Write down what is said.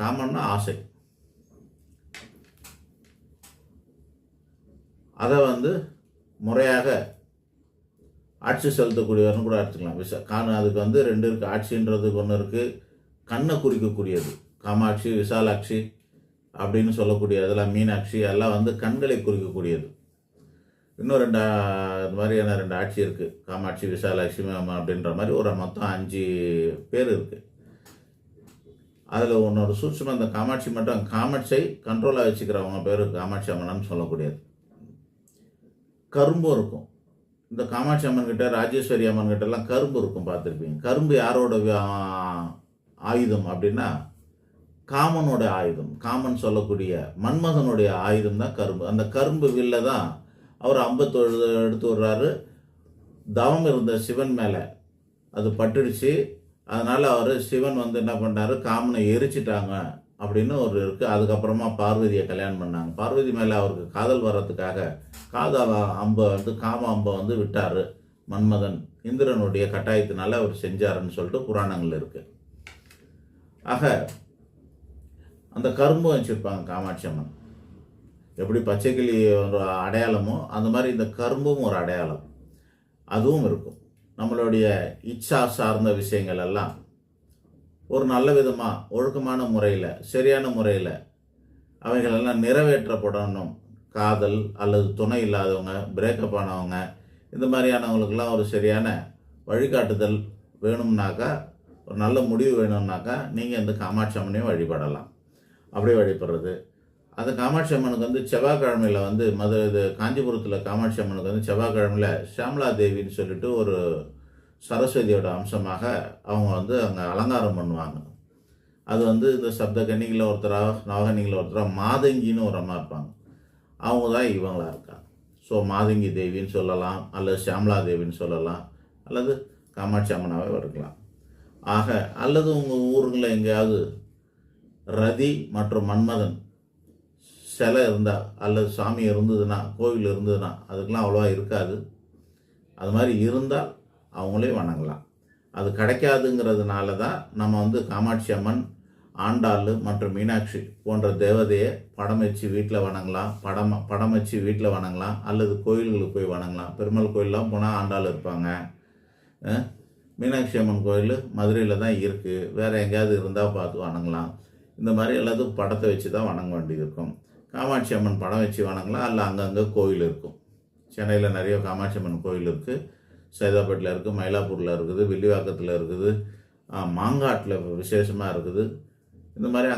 காமன்னா ஆசை. அதை வந்து முறையாக ஆட்சி செலுத்தக்கூடியவர்னு கூட எடுத்துக்கலாம். அதுக்கு வந்து 2 இருக்குது. ஆட்சின்றதுக்கு ஒன்று இருக்குது, கண்ணை குறிக்கக்கூடியது. காமாட்சி, விசாலாட்சி அப்படின்னு சொல்லக்கூடிய அதெல்லாம், மீனாட்சி எல்லாம் வந்து கண்களை குறிக்கக்கூடியது. இன்னும் 2 இது மாதிரியான 2 ஆட்சி இருக்குது. காமாட்சி, விசாலாட்சி அப்படின்ற மாதிரி ஒரு மொத்தம் 5 பேர் இருக்குது. அதில் ஒன்னோட சூட்சுமம் அந்த காமாட்சி மட்டும், காமாட்சியை கண்ட்ரோலாக வச்சுக்கிறவங்க பேர் காமாட்சி அம்மன்னு சொல்லக்கூடியது. கரும்பும் இருக்கும். இந்த காமாட்சி அம்மன்கிட்ட, ராஜேஸ்வரி அம்மன்கிட்டலாம் கரும்பு இருக்கும், பார்த்துருப்பீங்க. கரும்பு யாரோட ஆயுதம் அப்படின்னா காமனோட ஆயுதம். காமன் சொல்லக்கூடிய மன்மதனுடைய ஆயுதம் தான் கரும்பு. அந்த கரும்பு வில்ல தான் அவர் அம்பத்தொழு எடுத்து விடுறாரு. தவம் இருந்த சிவன் மேலே அது பட்டுடுச்சு. அதனால் அவர் சிவன் வந்து என்ன பண்ணார், காமனை எரிச்சிட்டாங்க அப்படின்னு ஒரு இருக்குது. அதுக்கப்புறமா பார்வதியை கல்யாணம் பண்ணாங்க. பார்வதி மேலே அவருக்கு காதல் வர்றதுக்காக காதல் அம்பை வந்து காம அம்பை வந்து விட்டார் மன்மதன். இந்திரனுடைய கட்டாயத்தினால அவர் செஞ்சாருன்னு சொல்லிட்டு புராணங்கள் இருக்குது. ஆக அந்த கரும்பும் வச்சுருப்பாங்க காமாட்சி அம்மன். எப்படி பச்சைக்கிளி ஒரு அடையாளமோ அந்த மாதிரி இந்த கரும்பும் ஒரு அடையாளம், அதுவும் இருக்கும். நம்மளுடைய இச்சா சார்ந்த விஷயங்கள் எல்லாம் ஒரு நல்ல விதமாக ஒழுக்கமான முறையில், சரியான முறையில் அவைகளெல்லாம் நிறைவேற்றப்படணும். காதல் அல்லது துணை இல்லாதவங்க, பிரேக்கப் ஆனவங்க, இந்த மாதிரியானவங்களுக்கெல்லாம் ஒரு சரியான வழிகாட்டுதல் வேணும்னாக்கா, ஒரு நல்ல முடிவு வேணும்னாக்கா நீங்கள் இந்த காமாட்சி அம்மனையும் வழிபடலாம். அப்படியே வழிபடுறது. அந்த காமாட்சி அம்மனுக்கு வந்து செவ்வாய்க்கிழமையில் வந்து காஞ்சிபுரத்தில் காமாட்சி அம்மனுக்கு வந்து செவ்வாய்க்கிழமையில் ஷியாமலா தேவின்னு சொல்லிட்டு ஒரு சரஸ்வதியோட அம்சமாக அவங்க வந்து அங்கே அலங்காரம் பண்ணுவாங்க. அது வந்து இந்த சப்த கன்னிகளில் ஒருத்தராக, நவகன்னிகளில் ஒருத்தராக மாதங்கின்னு ஒரு அம்மா இருப்பாங்க. அவங்க தான் இவங்களா இருக்காங்க. ஸோ மாதங்கி தேவின்னு சொல்லலாம், அல்லது ஷியாமலா தேவின்னு சொல்லலாம், அல்லது காமாட்சி அம்மனாகவே இருக்கலாம். ஆக அல்லது உங்கள் ஊருங்களில் எங்கேயாவது ரதி மற்றும் மன்மதன் சிலை இருந்தால் அல்லது சாமி இருந்ததுன்னா, கோவில் இருந்ததுன்னா, அதுக்கெலாம் அவ்வளோவா இருக்காது. அது மாதிரி இருந்தால் அவங்களே வணங்கலாம். அது கிடைக்காதுங்கிறதுனால தான் நம்ம வந்து காமாட்சி அம்மன், ஆண்டாள் மற்றும் மீனாட்சி போன்ற தேவதையை படம் வச்சு வீட்டில் வணங்கலாம். படம் வச்சு வீட்டில் வணங்கலாம், அல்லது கோயில்களுக்கு போய் வணங்கலாம். பெருமாள் கோயிலெலாம் போனால் ஆண்டாள் இருப்பாங்க. மீனாட்சி அம்மன் கோயில் மதுரையில் தான் இருக்குது. வேறு எங்கேயாவது இருந்தால் பார்த்து வணங்கலாம். இந்த மாதிரி எல்லாத்துக்கும் படத்தை வச்சு தான் வணங்க வேண்டியது இருக்கும். காமாட்சி அம்மன் படம் வச்சு வணங்கலாம், அல்ல அங்கங்கே கோயில் இருக்கும். சென்னையில் நிறைய காமாட்சி அம்மன் கோயில் இருக்குது. சைதாப்பேட்டில் இருக்குது, மயிலாப்பூரில் இருக்குது, வில்லிவாக்கத்தில் இருக்குது, மாங்காட்டில் விசேஷமாக இருக்குது. இந்த மாதிரி